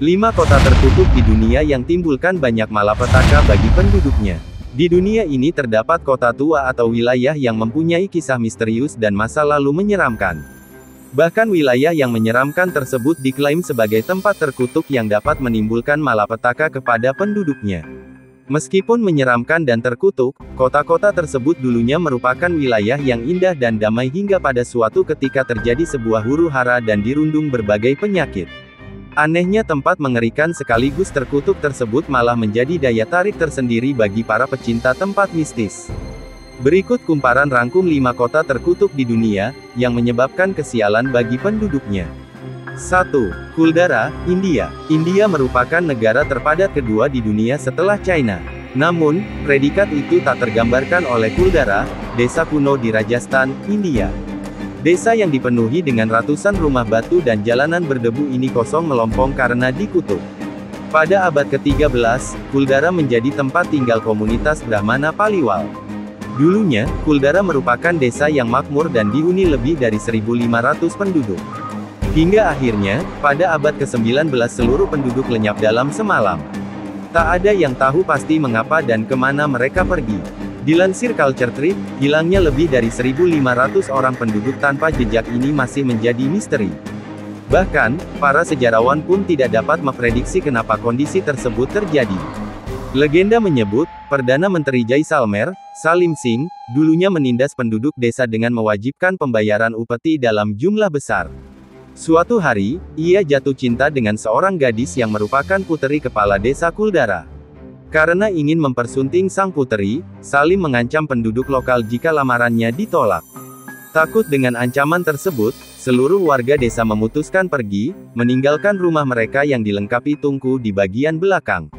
5 kota tertutup di dunia yang timbulkan banyak malapetaka bagi penduduknya. Di dunia ini terdapat kota tua atau wilayah yang mempunyai kisah misterius dan masa lalu menyeramkan. Bahkan wilayah yang menyeramkan tersebut diklaim sebagai tempat terkutuk yang dapat menimbulkan malapetaka kepada penduduknya. Meskipun menyeramkan dan terkutuk, kota-kota tersebut dulunya merupakan wilayah yang indah dan damai hingga pada suatu ketika terjadi sebuah huru-hara dan dirundung berbagai penyakit. Anehnya tempat mengerikan sekaligus terkutuk tersebut malah menjadi daya tarik tersendiri bagi para pecinta tempat mistis. Berikut kumparan rangkum 5 kota terkutuk di dunia, yang menyebabkan kesialan bagi penduduknya. 1. Kuldara, India. India merupakan negara terpadat kedua di dunia setelah China. Namun, predikat itu tak tergambarkan oleh Kuldara, desa kuno di Rajasthan, India. Desa yang dipenuhi dengan ratusan rumah batu dan jalanan berdebu ini kosong melompong karena dikutuk. Pada abad ke-13, Kuldara menjadi tempat tinggal komunitas Brahmana Paliwal. Dulunya, Kuldara merupakan desa yang makmur dan dihuni lebih dari 1.500 penduduk. Hingga akhirnya, pada abad ke-19 seluruh penduduk lenyap dalam semalam. Tak ada yang tahu pasti mengapa dan kemana mereka pergi. Dilansir Culture Trip, hilangnya lebih dari 1.500 orang penduduk tanpa jejak ini masih menjadi misteri. Bahkan, para sejarawan pun tidak dapat memprediksi kenapa kondisi tersebut terjadi. Legenda menyebut, Perdana Menteri Jaisalmer, Salim Singh, dulunya menindas penduduk desa dengan mewajibkan pembayaran upeti dalam jumlah besar. Suatu hari, ia jatuh cinta dengan seorang gadis yang merupakan puteri kepala desa Kuldara. Karena ingin mempersunting sang puteri, Salim mengancam penduduk lokal jika lamarannya ditolak. Takut dengan ancaman tersebut, seluruh warga desa memutuskan pergi, meninggalkan rumah mereka yang dilengkapi tungku di bagian belakang.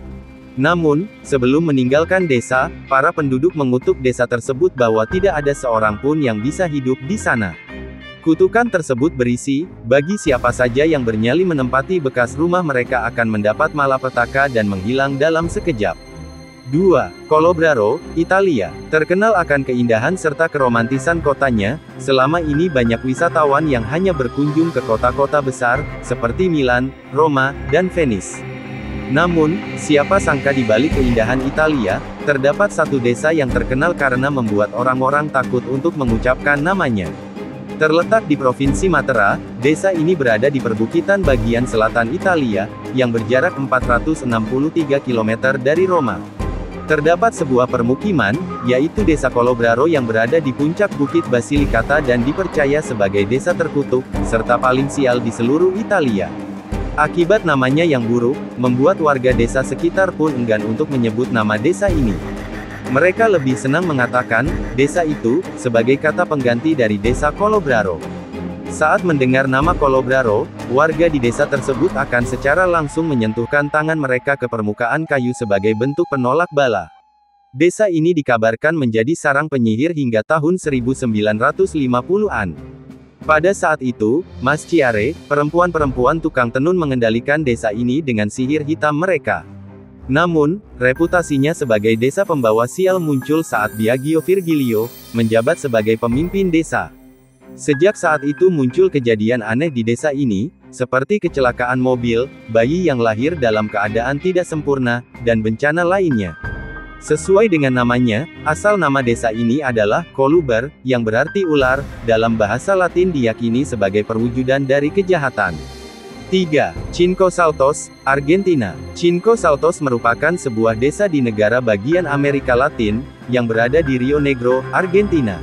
Namun, sebelum meninggalkan desa, para penduduk mengutuk desa tersebut bahwa tidak ada seorang pun yang bisa hidup di sana. Kutukan tersebut berisi, bagi siapa saja yang bernyali menempati bekas rumah mereka akan mendapat malapetaka dan menghilang dalam sekejap. 2. Colobraro, Italia. Terkenal akan keindahan serta keromantisan kotanya, selama ini banyak wisatawan yang hanya berkunjung ke kota-kota besar, seperti Milan, Roma, dan Venice. Namun, siapa sangka di balik keindahan Italia, terdapat satu desa yang terkenal karena membuat orang-orang takut untuk mengucapkan namanya. Terletak di Provinsi Matera, desa ini berada di perbukitan bagian selatan Italia, yang berjarak 463 km dari Roma. Terdapat sebuah permukiman, yaitu Desa Colobraro yang berada di puncak Bukit Basilicata dan dipercaya sebagai desa terkutuk, serta paling sial di seluruh Italia. Akibat namanya yang buruk, membuat warga desa sekitar pun enggan untuk menyebut nama desa ini. Mereka lebih senang mengatakan, desa itu, sebagai kata pengganti dari desa Colobraro. Saat mendengar nama Colobraro, warga di desa tersebut akan secara langsung menyentuhkan tangan mereka ke permukaan kayu sebagai bentuk penolak bala. Desa ini dikabarkan menjadi sarang penyihir hingga tahun 1950-an. Pada saat itu, Mas Ciare, perempuan-perempuan tukang tenun mengendalikan desa ini dengan sihir hitam mereka. Namun, reputasinya sebagai desa pembawa sial muncul saat Biagio Virgilio menjabat sebagai pemimpin desa. Sejak saat itu muncul kejadian aneh di desa ini, seperti kecelakaan mobil, bayi yang lahir dalam keadaan tidak sempurna, dan bencana lainnya. Sesuai dengan namanya, asal nama desa ini adalah Coluber, yang berarti ular, dalam bahasa Latin diyakini sebagai perwujudan dari kejahatan. 3. Cinco Saltos, Argentina. Cinco Saltos merupakan sebuah desa di negara bagian Amerika Latin, yang berada di Rio Negro, Argentina.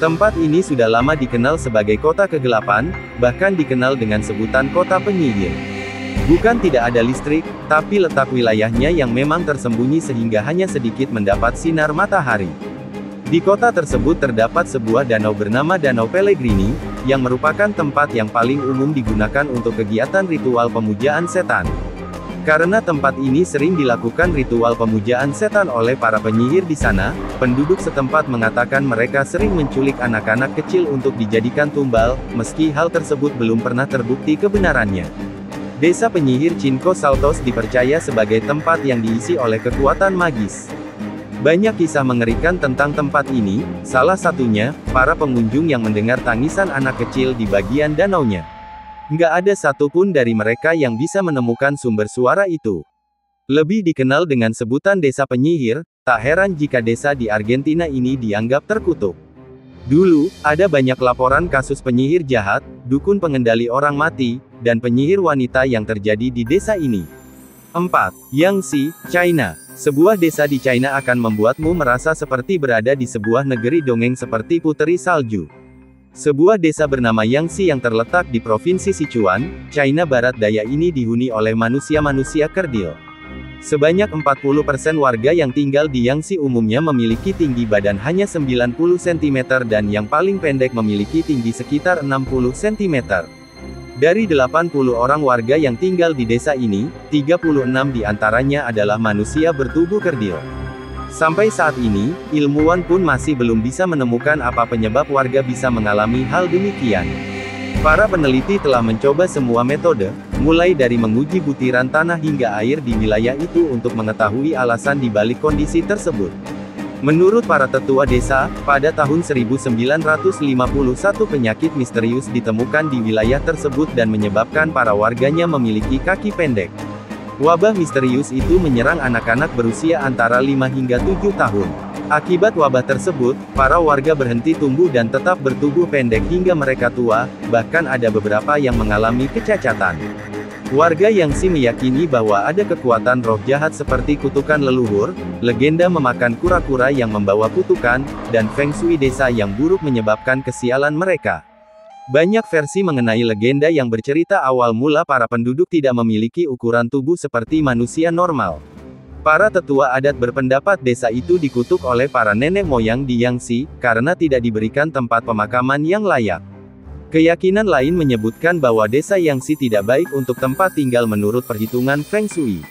Tempat ini sudah lama dikenal sebagai kota kegelapan, bahkan dikenal dengan sebutan kota penyihir. Bukan tidak ada listrik, tapi letak wilayahnya yang memang tersembunyi sehingga hanya sedikit mendapat sinar matahari. Di kota tersebut terdapat sebuah danau bernama Danau Pellegrini, yang merupakan tempat yang paling umum digunakan untuk kegiatan ritual pemujaan setan. Karena tempat ini sering dilakukan ritual pemujaan setan oleh para penyihir di sana, penduduk setempat mengatakan mereka sering menculik anak-anak kecil untuk dijadikan tumbal, meski hal tersebut belum pernah terbukti kebenarannya. Desa penyihir Cinco Saltos dipercaya sebagai tempat yang diisi oleh kekuatan magis. Banyak kisah mengerikan tentang tempat ini, salah satunya, para pengunjung yang mendengar tangisan anak kecil di bagian danaunya. Nggak ada satupun dari mereka yang bisa menemukan sumber suara itu. Lebih dikenal dengan sebutan desa penyihir, tak heran jika desa di Argentina ini dianggap terkutuk. Dulu, ada banyak laporan kasus penyihir jahat, dukun pengendali orang mati, dan penyihir wanita yang terjadi di desa ini. 4. Yangtze, China. Sebuah desa di China akan membuatmu merasa seperti berada di sebuah negeri dongeng seperti puteri salju. Sebuah desa bernama Yangtze yang terletak di Provinsi Sichuan, China Barat Daya ini dihuni oleh manusia-manusia kerdil. Sebanyak 40% warga yang tinggal di Yangtze umumnya memiliki tinggi badan hanya 90 cm dan yang paling pendek memiliki tinggi sekitar 60 cm. Dari 80 orang warga yang tinggal di desa ini, 36 diantaranya adalah manusia bertubuh kerdil. Sampai saat ini, ilmuwan pun masih belum bisa menemukan apa penyebab warga bisa mengalami hal demikian. Para peneliti telah mencoba semua metode, mulai dari menguji butiran tanah hingga air di wilayah itu untuk mengetahui alasan di balik kondisi tersebut. Menurut para tetua desa, pada tahun 1951 penyakit misterius ditemukan di wilayah tersebut dan menyebabkan para warganya memiliki kaki pendek. Wabah misterius itu menyerang anak-anak berusia antara 5 hingga 7 tahun. Akibat wabah tersebut, para warga berhenti tumbuh dan tetap bertubuh pendek hingga mereka tua, bahkan ada beberapa yang mengalami kecacatan. Warga Yangtze meyakini bahwa ada kekuatan roh jahat seperti kutukan leluhur, legenda memakan kura-kura yang membawa kutukan, dan feng shui desa yang buruk menyebabkan kesialan mereka. Banyak versi mengenai legenda yang bercerita awal mula para penduduk tidak memiliki ukuran tubuh seperti manusia normal. Para tetua adat berpendapat desa itu dikutuk oleh para nenek moyang di Yangtze, karena tidak diberikan tempat pemakaman yang layak. Keyakinan lain menyebutkan bahwa desa Yangtze tidak baik untuk tempat tinggal menurut perhitungan Feng Shui.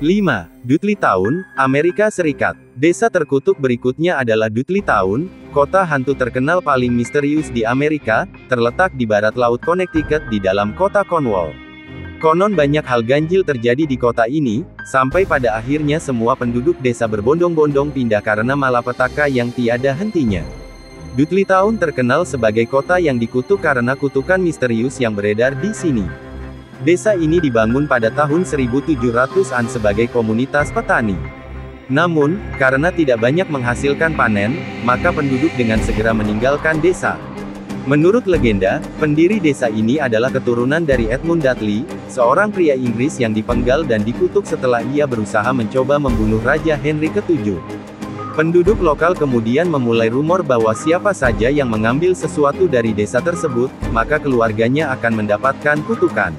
5. Dudley Town, Amerika Serikat. Desa terkutuk berikutnya adalah Dudley Town, kota hantu terkenal paling misterius di Amerika, terletak di barat laut Connecticut di dalam kota Cornwall. Konon banyak hal ganjil terjadi di kota ini, sampai pada akhirnya semua penduduk desa berbondong-bondong pindah karena malapetaka yang tiada hentinya. Dudley Town terkenal sebagai kota yang dikutuk karena kutukan misterius yang beredar di sini. Desa ini dibangun pada tahun 1700-an sebagai komunitas petani. Namun, karena tidak banyak menghasilkan panen, maka penduduk dengan segera meninggalkan desa. Menurut legenda, pendiri desa ini adalah keturunan dari Edmund Dudley, seorang pria Inggris yang dipenggal dan dikutuk setelah ia berusaha mencoba membunuh Raja Henry ke-7. Penduduk lokal kemudian memulai rumor bahwa siapa saja yang mengambil sesuatu dari desa tersebut, maka keluarganya akan mendapatkan kutukan.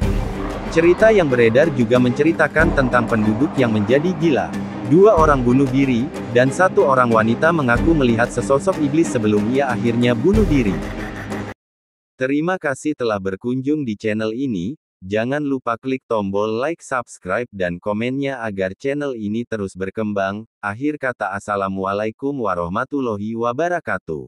Cerita yang beredar juga menceritakan tentang penduduk yang menjadi gila. 2 orang bunuh diri, dan 1 orang wanita mengaku melihat sesosok iblis sebelum ia akhirnya bunuh diri. Terima kasih telah berkunjung di channel ini, jangan lupa klik tombol like, subscribe dan komennya agar channel ini terus berkembang. Akhir kata, assalamualaikum warahmatullahi wabarakatuh.